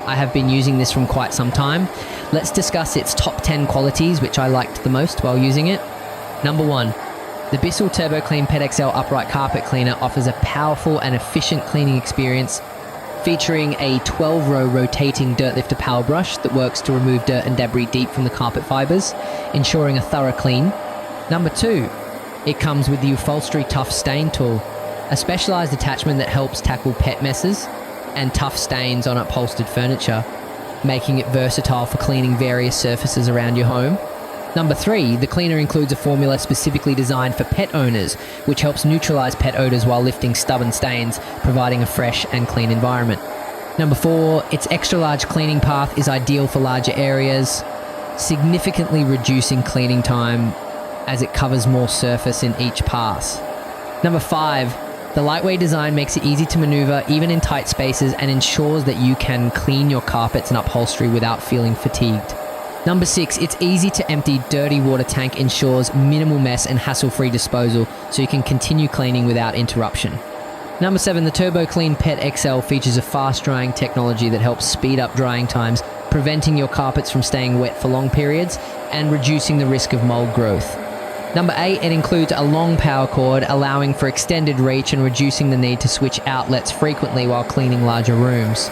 I have been using this from quite some time. Let's discuss its top 10 qualities, which I liked the most while using it. Number 1. The Bissell TurboClean Pet XL Upright Carpet Cleaner offers a powerful and efficient cleaning experience, featuring a 12-row rotating DirtLifter PowerBrush that works to remove dirt and debris deep from the carpet fibers, ensuring a thorough clean. Number 2. It comes with the Upholstery Tough Stain Tool, a specialized attachment that helps tackle pet messes and tough stains on upholstered furniture, making it versatile for cleaning various surfaces around your home. Number 3, the cleaner includes a formula specifically designed for pet owners, which helps neutralize pet odors while lifting stubborn stains, providing a fresh and clean environment. Number 4, its extra large cleaning path is ideal for larger areas, significantly reducing cleaning time as it covers more surface in each pass. Number 5, the lightweight design makes it easy to maneuver even in tight spaces and ensures that you can clean your carpets and upholstery without feeling fatigued. Number 6, its easy to empty dirty water tank ensures minimal mess and hassle-free disposal so you can continue cleaning without interruption. Number 7, the TurboClean Pet XL features a fast-drying technology that helps speed up drying times, preventing your carpets from staying wet for long periods and reducing the risk of mold growth. Number 8, it includes a long power cord, allowing for extended reach and reducing the need to switch outlets frequently while cleaning larger rooms.